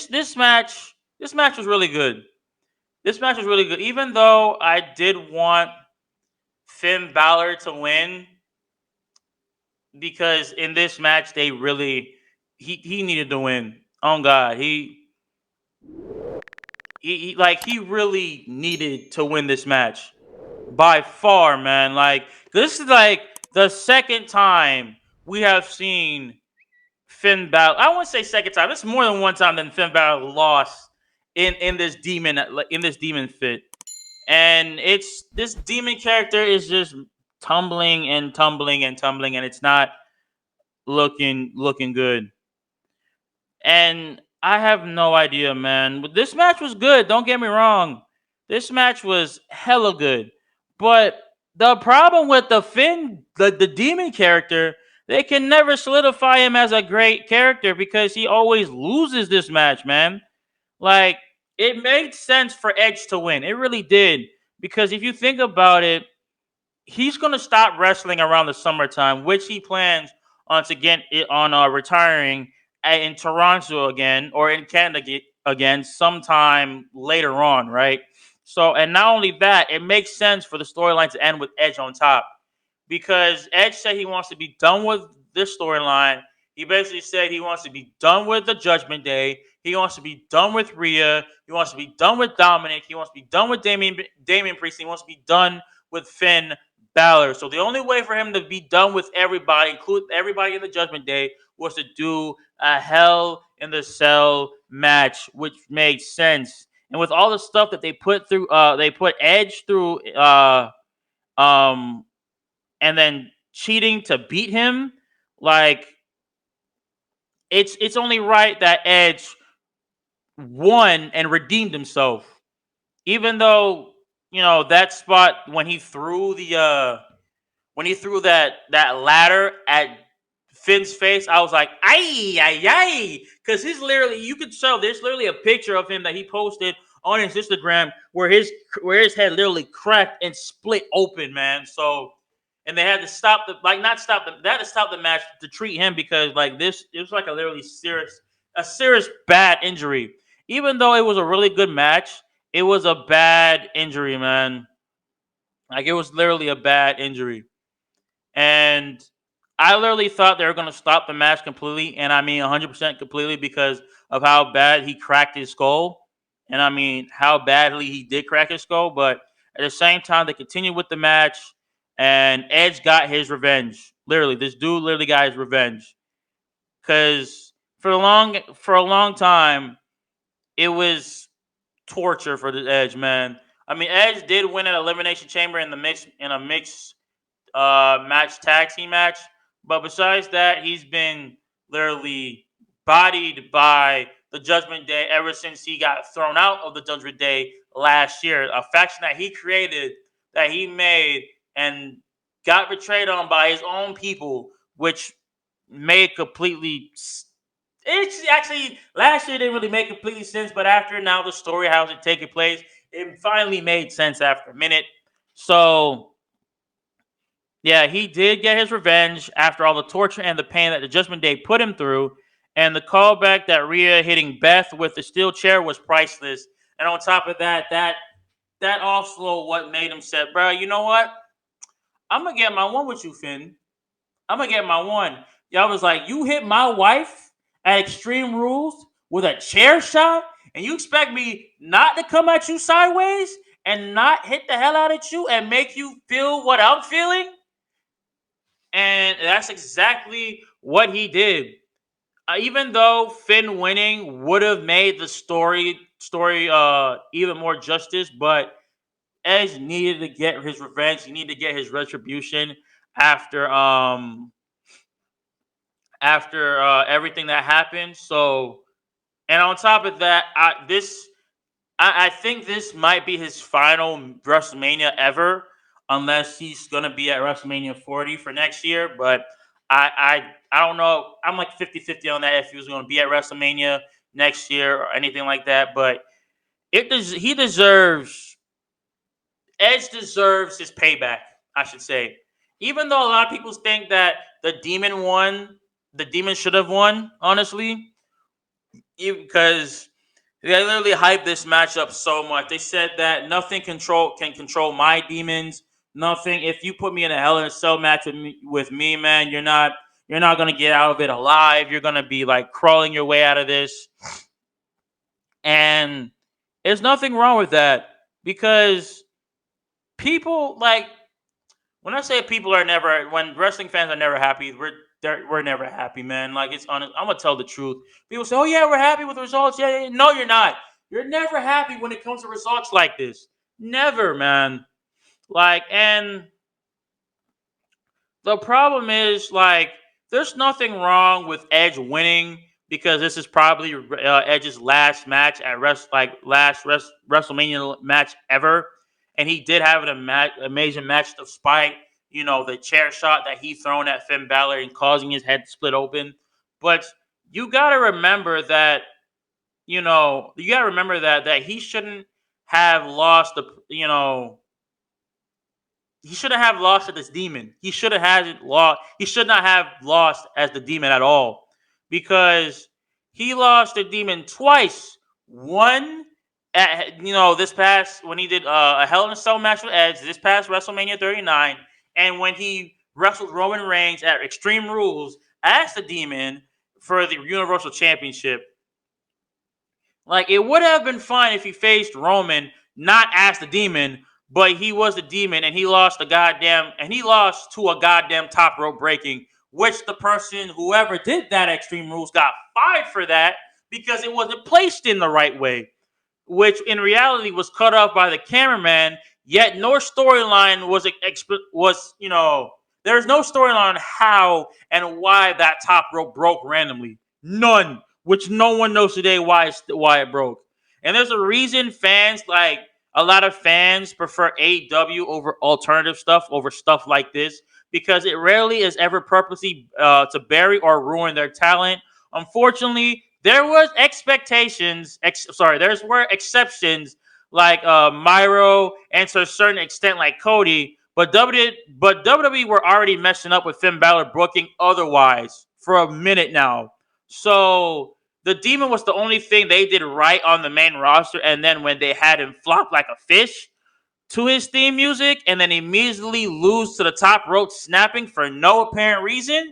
this match was really good. This match was really good. Even though I did want Finn Balor to win, because in this match they really he needed to win. Oh God, he really needed to win this match by far, man. Like this is like the second time we have seen Finn Balor. I won't say second time. This is more than one time that Finn Balor lost in this demon fit, and it's this demon character is just tumbling and tumbling and tumbling, and it's not looking good. And I have no idea, man. But this match was good. Don't get me wrong. This match was hella good. But the problem with the demon character, they can never solidify him as a great character because he always loses this match, man. Like, it made sense for Edge to win. It really did. Because if you think about it, he's going to stop wrestling around the summertime, which he plans on to get it on retiring in Toronto again or in Canada again sometime later on, right? So, and not only that, it makes sense for the storyline to end with Edge on top because Edge said he wants to be done with this storyline. He basically said he wants to be done with the Judgment Day. He wants to be done with Rhea. He wants to be done with Dominic. He wants to be done with Damian Priest. He wants to be done with Finn Balor. So the only way for him to be done with everybody, include everybody in the Judgment Day, was to do a Hell in the Cell match, which made sense. And with all the stuff that they put Edge through, um, and then cheating to beat him, like it's only right that Edge won and redeemed himself. Even though that spot when he threw that ladder at Finn's face, I was like, ay, ay, ay. Because you could tell there's literally a picture of him that he posted on his Instagram where his head literally cracked and split open, man. So, and they had to they had to stop the match to treat him because like this, it was like a serious bad injury. Even though it was a really good match, it was a bad injury, man. Like it was literally a bad injury. And I literally thought they were going to stop the match completely, and I mean 100% completely because of how bad he cracked his skull, and I mean how badly he did crack his skull. But at the same time, they continued with the match, and Edge got his revenge. Literally, this dude literally got his revenge because for a long time, it was torture for the Edge, man. I mean, Edge did win an elimination chamber in a mixed match tag team match. But besides that, he's been literally bodied by the Judgment Day ever since he got thrown out of the Judgment Day last year. A faction that he created, that he made, and got betrayed on by his own people, which made completely. It's actually last year didn't really make completely sense, but after now the story how it taking place, it finally made sense after a minute. So yeah, he did get his revenge after all the torture and the pain that the Judgment Day put him through. And the callback that Rhea hitting Beth with the steel chair was priceless. And on top of that, that also what made him say, bro, you know what? I'm gonna get my one with you, Finn. I'm gonna get my one. Y'all was like, you hit my wife at Extreme Rules with a chair shot, and you expect me not to come at you sideways and not hit the hell out at you and make you feel what I'm feeling? And that's exactly what he did. Even though Finn winning would have made the story even more justice, but Edge needed to get his revenge. He needed to get his retribution after everything that happened. So, and on top of that, I think this might be his final WrestleMania ever, unless he's gonna be at WrestleMania 40 for next year. But I don't know. I'm like 50-50 on that if he was gonna be at WrestleMania next year or anything like that. But he deserves Edge deserves his payback, I should say. Even though a lot of people think that the demon should have won, honestly, because They literally hyped this matchup so much. They said that nothing can control my demons. Nothing. If you put me in a Hell in a Cell match with me, man, you're not gonna get out of it alive. You're gonna be like crawling your way out of this. And there's nothing wrong with that because people like when I say people are never when wrestling fans are never happy, we're never happy, man. Like it's honest. I'm gonna tell the truth. People say, "Oh yeah, we're happy with the results." Yeah, yeah. No, you're not. You're never happy when it comes to results like this. Never, man. Like, and the problem is like there's nothing wrong with Edge winning because this is probably Edge's last match at WrestleMania match ever, and he did have an amazing match despite the chair shot that he thrown at Finn Balor and causing his head to split open. But you got to remember that that he shouldn't have lost the he shouldn't have lost to this demon. He should have had lost. He should not have lost as the demon at all, because he lost the demon twice. One at this past when he did a Hell in a Cell match with Edge this past WrestleMania 39, and when he wrestled Roman Reigns at Extreme Rules as the demon for the Universal Championship. Like, it would have been fine if he faced Roman not as the demon, but he was the demon and he lost to a goddamn top rope breaking, which the person, whoever did that Extreme Rules, got fired for that because it wasn't placed in the right way, which in reality was cut off by the cameraman. Yet no storyline there's no storyline on how and why that top rope broke randomly. None, which no one knows today why it broke. And there's a reason a lot of fans prefer AEW over alternative stuff, over stuff like this, because it rarely is ever purposely to bury or ruin their talent. Unfortunately, there was there were exceptions like Myro and to a certain extent like Cody, but WWE were already messing up with Finn Balor booking otherwise for a minute now. So the Demon was the only thing they did right on the main roster, and then when they had him flop like a fish to his theme music and then immediately lose to the top rope snapping for no apparent reason.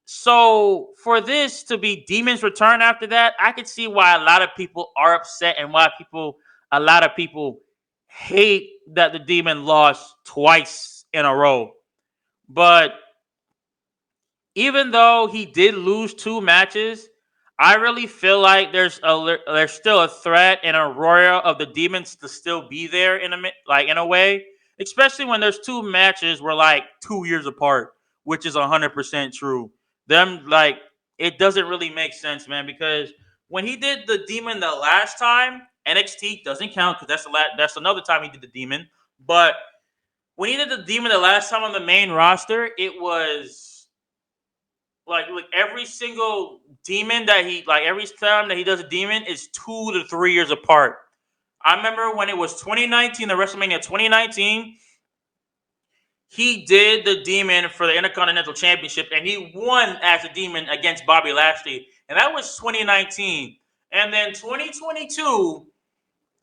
So for this to be Demon's return after that, I could see why a lot of people are upset and why a lot of people hate that the Demon lost twice in a row. But even though he did lose two matches, I really feel like there's still a threat and a roar of the Demons to still be there in a way, especially when there's two matches were like 2 years apart, which is 100% true. Them like it doesn't really make sense, man, because when he did the Demon the last time, NXT doesn't count because that's another time he did the Demon. But when he did the Demon the last time on the main roster, it was like every single demon that every time that he does a demon is 2 to 3 years apart. I remember when it was 2019, the WrestleMania 2019, he did the demon for the Intercontinental Championship and he won as a demon against Bobby Lashley. And that was 2019. And then 2022,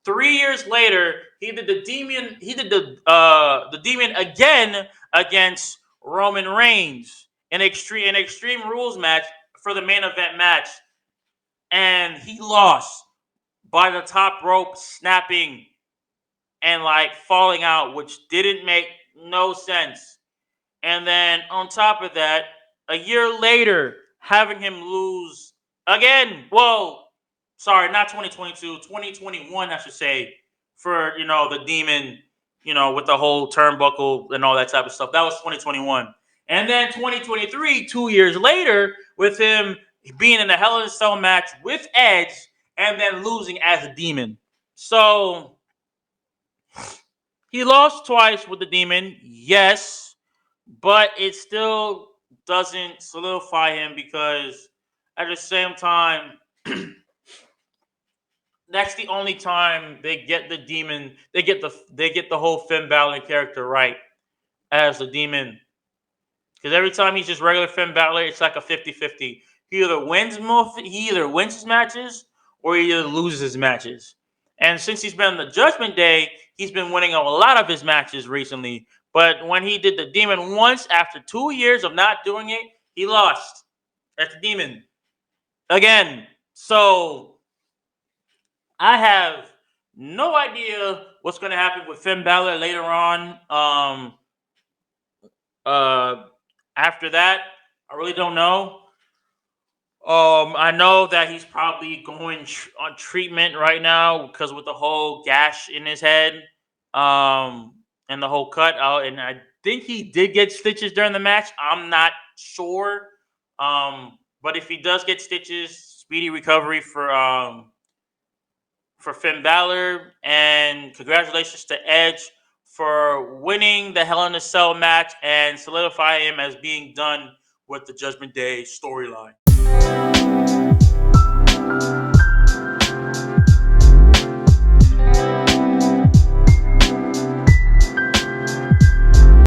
3 years later, he did the demon. He did the demon again against Roman Reigns in extreme rules match for the main event match, and he lost by the top rope, snapping and like falling out, which didn't make no sense. And then on top of that, a year later, having him lose again. Well, sorry, not 2022, 2021, I should say, for the demon, with the whole turnbuckle and all that type of stuff. That was 2021. And then 2023, 2 years later, with him being in a Hell in a Cell match with Edge and then losing as a demon. So he lost twice with the demon, yes, but it still doesn't solidify him because at the same time, that's the only time they get the demon. They get the whole Finn Balor character right as the demon. Because every time he's just regular Finn Balor, it's like a 50-50. He either wins his matches or he either loses his matches. And since he's been on the Judgment Day, he's been winning a lot of his matches recently. But when he did the Demon once, after 2 years of not doing it, he lost at the Demon again. So I have no idea what's going to happen with Finn Balor later on. Uh, After that, I really don't know. I know that he's probably going on treatment right now because with the whole gash in his head, and the whole cut out, and I think he did get stitches during the match. I'm not sure, but if he does get stitches, speedy recovery for Finn Balor, and congratulations to Edge for winning the Hell in a Cell match and solidifying him as being done with the Judgment Day storyline.